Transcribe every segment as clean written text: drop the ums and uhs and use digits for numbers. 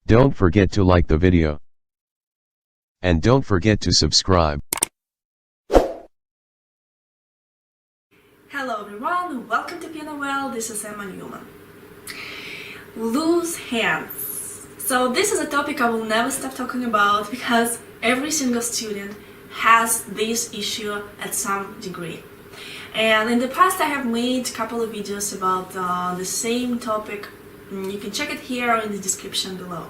Don't forget to like the video. And don't forget to subscribe. Hello everyone, welcome to Piano Well, this is Emma Newman. Loose hands. So this is a topic I will never stop talking about because every single student has this issue at some degree. And in the past I have made a couple of videos about the same topic. You can check it here or in the description below.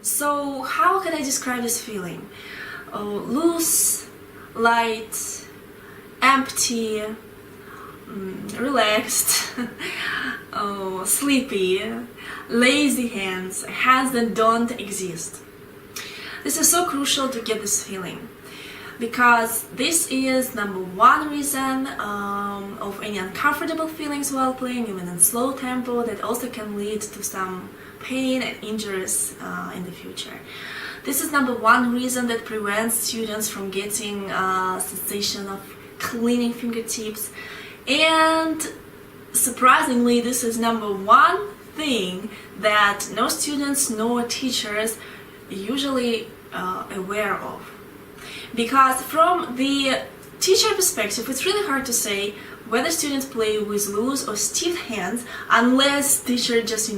So how can I describe this feeling? Loose, light, empty, relaxed, sleepy, lazy hands, hands that don't exist. This is so crucial to get this feeling because this is number one reason of any uncomfortable feelings while playing, even in slow tempo, that also can lead to some pain and injuries in the future. This is number one reason that prevents students from getting a sensation of cleaning fingertips, and surprisingly this is number one thing that no students nor teachers usually aware of. Because from the teacher perspective, it's really hard to say whether students play with loose or stiff hands unless teacher just,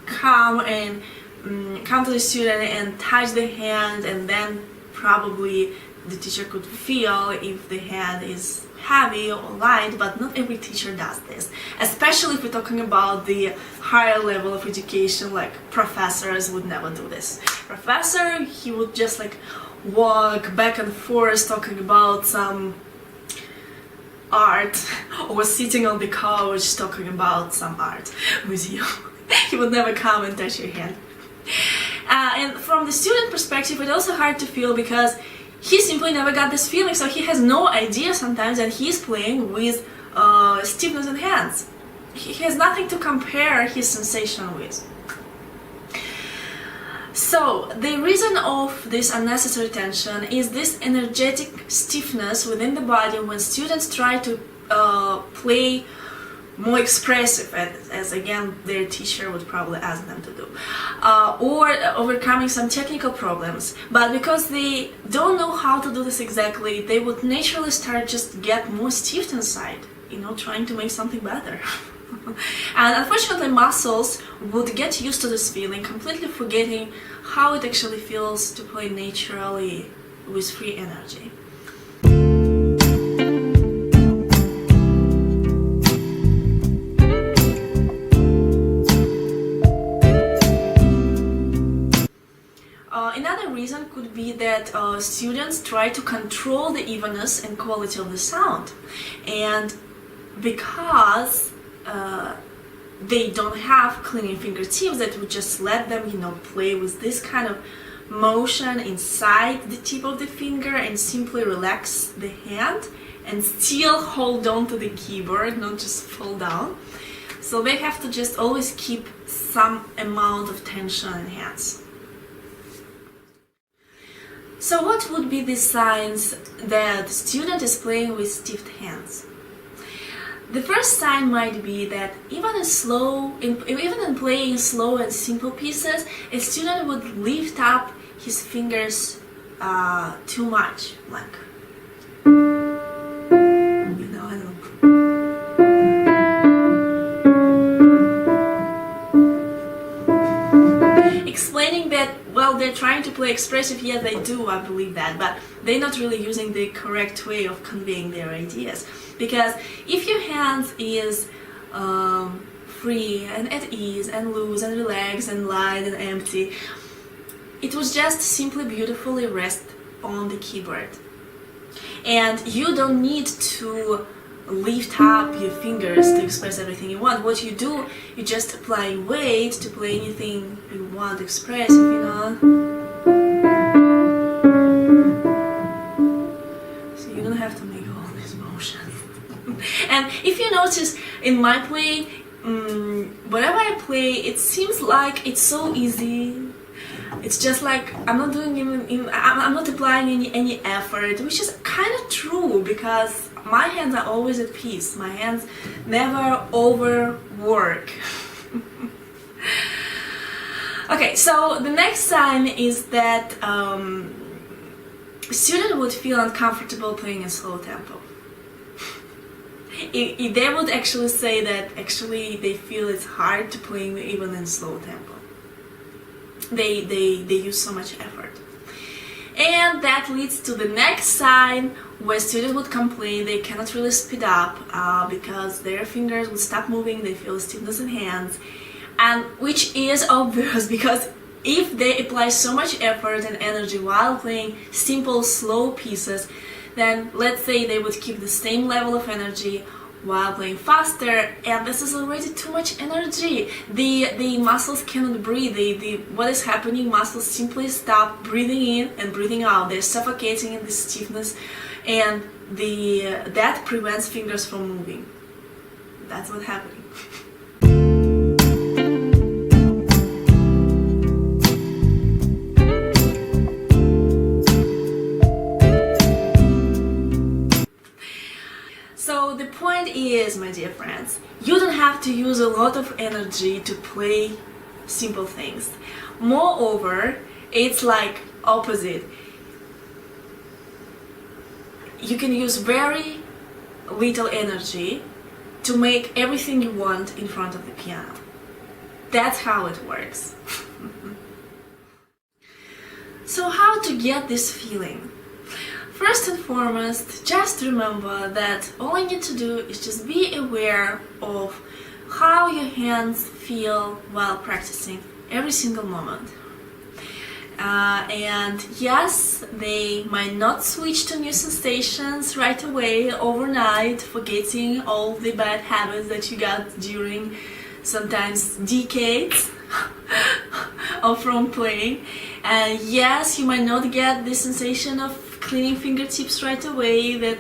come to the student and touch the hand, and then probably the teacher could feel if the hand is heavy or light, but not every teacher does this, especially if we're talking about the higher level of education, like professors would never do this. Professor, he would just walk back and forth talking about some art, or sitting on the couch talking about some art with you. He would never come and touch your hand. And from the student perspective, it's also hard to feel because he simply never got this feeling, so he has no idea sometimes that he's playing with stiffness in hands. He has nothing to compare his sensation with. So the reason of this unnecessary tension is this energetic stiffness within the body when students try to play more expressive, as again their teacher would probably ask them to do, or overcoming some technical problems. But because they don't know how to do this exactly, they would naturally start just get more stiff inside, trying to make something better. And unfortunately muscles would get used to this feeling, completely forgetting how it actually feels to play naturally with free energy. Another reason could be that students try to control the evenness and quality of the sound, and because they don't have cleaning fingertips that would just let them, play with this kind of motion inside the tip of the finger and simply relax the hand and still hold on to the keyboard, not just fall down. So they have to just always keep some amount of tension in hands. So what would be the signs that the student is playing with stiff hands? The first sign might be that even in playing slow and simple pieces, a student would lift up his fingers too much, like, I don't know. Explaining that, well, they're trying to play expressive, yeah, they do, I believe that, but they're not really using the correct way of conveying their ideas. Because if your hands is free and at ease and loose and relaxed and light and empty, it would just simply beautifully rest on the keyboard. And you don't need to lift up your fingers to express everything you want. What you do, you just apply weight to play anything you want to express, So you don't have to make all these motions. And if you notice in my playing, whenever I play, it seems like it's so easy. It's just like I'm not doing I'm not applying any effort, which is kind of true because my hands are always at peace. My hands never overwork. Okay, so the next sign is that student would feel uncomfortable playing in slow tempo. They would actually say that actually they feel it's hard to play even in slow tempo. They use so much effort. And that leads to the next sign where students would complain they cannot really speed up because their fingers would stop moving, they feel stiffness in hands, and which is obvious because if they apply so much effort and energy while playing simple, slow pieces, then let's say they would keep the same level of energy while playing faster, and this is already too much energy. The muscles cannot breathe. What is happening? Muscles simply stop breathing in and breathing out. They're suffocating in this stiffness, and that prevents fingers from moving. That's what's happening. So the point is, my dear friends, you don't have to use a lot of energy to play simple things. Moreover, it's like opposite. You can use very little energy to make everything you want in front of the piano. That's how it works. So how to get this feeling? First and foremost, just remember that all you need to do is just be aware of how your hands feel while practicing every single moment. And yes, they might not switch to new sensations right away, overnight, forgetting all the bad habits that you got during sometimes decades of from playing. And yes, you might not get the sensation of cleaning fingertips right away that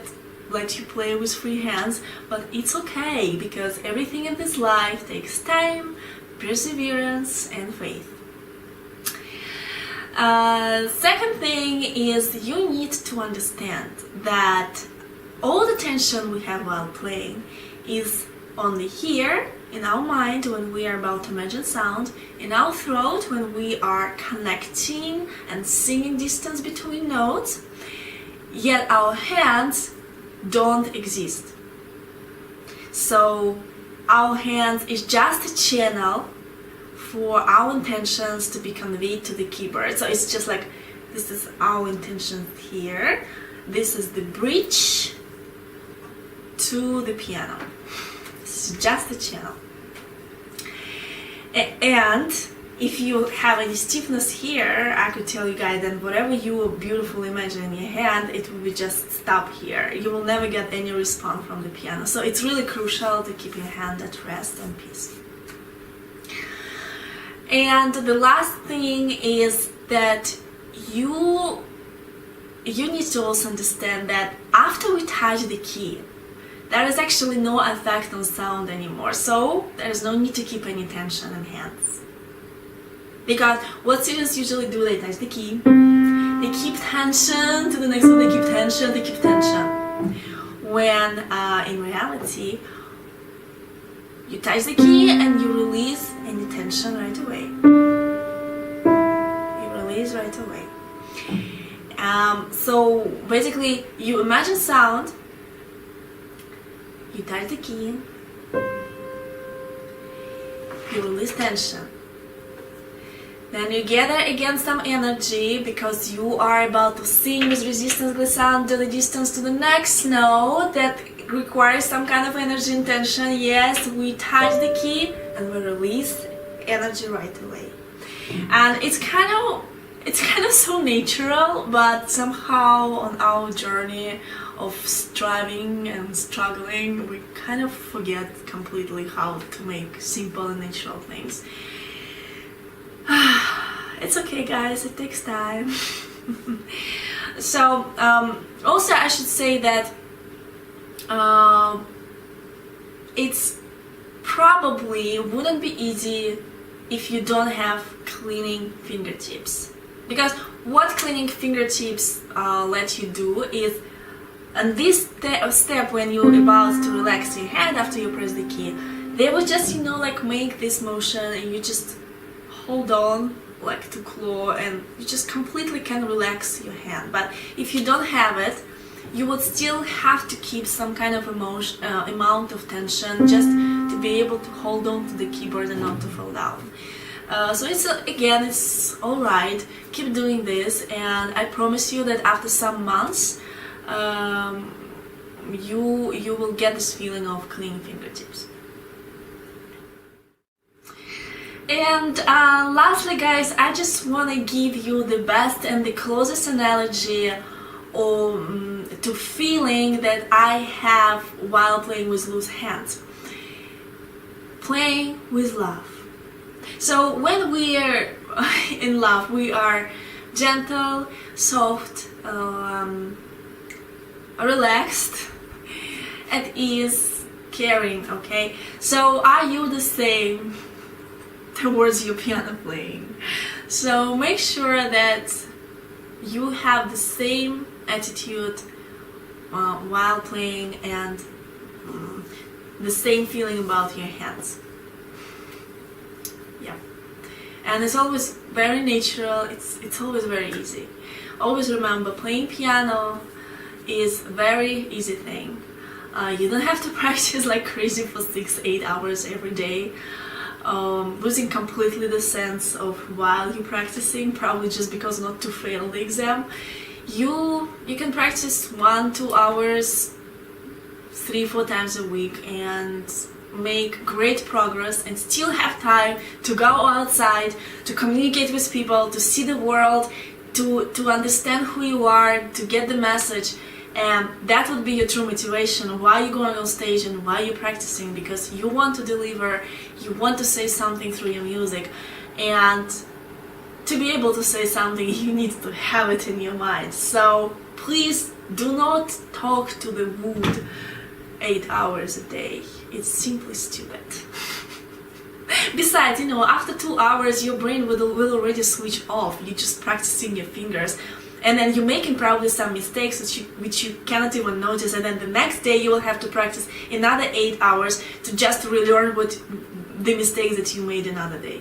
let you play with free hands, but it's okay because everything in this life takes time, perseverance, and faith. Second thing is you need to understand that all the tension we have while playing is only here in our mind when we are about to imagine sound, in our throat when we are connecting and singing distance between notes, yet our hands don't exist. So our hands is just a channel for our intentions to be conveyed to the keyboard. So it's just like, this is our intention here, this is the bridge to the piano. This is just a channel. And if you have any stiffness here, I could tell you guys that whatever you beautifully imagine in your hand, it will be just stop here. You will never get any response from the piano. So it's really crucial to keep your hand at rest and peace. And the last thing is that you need to also understand that after we touch the key, there is actually no effect on sound anymore. So there is no need to keep any tension in hands. Because what students usually do, they touch the key, they keep tension to the next one, they keep tension, they keep tension. When in reality, you touch the key and you release any tension right away. You release right away. So basically, you imagine sound, you touch the key, you release tension. Then you gather again some energy because you are about to sing with resistance glissando to the distance to the next note that requires some kind of energy and tension. Yes, we touch the key and we release energy right away. And it's kind of so natural, but somehow on our journey of striving and struggling, we kind of forget completely how to make simple and natural things. It's okay, guys, it takes time. So also I should say that it's probably wouldn't be easy if you don't have cleaning fingertips. Because what cleaning fingertips let you do is, and this step when you're about to relax your hand after you press the key, they will just, like make this motion and you just hold on like to claw and you just completely can relax your hand. But if you don't have it, you would still have to keep some kind of amount of tension just to be able to hold on to the keyboard and not to fall down. So it's alright, keep doing this, and I promise you that after some months you will get this feeling of clean fingertips. And lastly, guys, I just want to give you the best and the closest analogy to feeling that I have while playing with loose hands. Playing with love. So when we are in love, we are gentle, soft, relaxed, at ease, caring, okay? So are you the same towards your piano playing? So make sure that you have the same attitude while playing and the same feeling about your hands. Yeah, and it's always very natural, it's always very easy. Always remember, playing piano is a very easy thing. You don't have to practice like crazy for 6-8 hours every day, losing completely the sense of while you're practicing, probably just because not to fail the exam. You can practice 1-2 hours 3-4 times a week and make great progress and still have time to go outside, to communicate with people, to see the world, to understand who you are, to get the message. And that would be your true motivation why you're going on stage and why you're practicing, because you want to deliver, you want to say something through your music. And to be able to say something, you need to have it in your mind. So please do not talk to the wood 8 hours a day. It's simply stupid. Besides, after 2 hours your brain will already switch off. You're just practicing your fingers, and then you're making probably some mistakes which you cannot even notice, and then the next day you will have to practice another 8 hours to just relearn the mistakes that you made another day.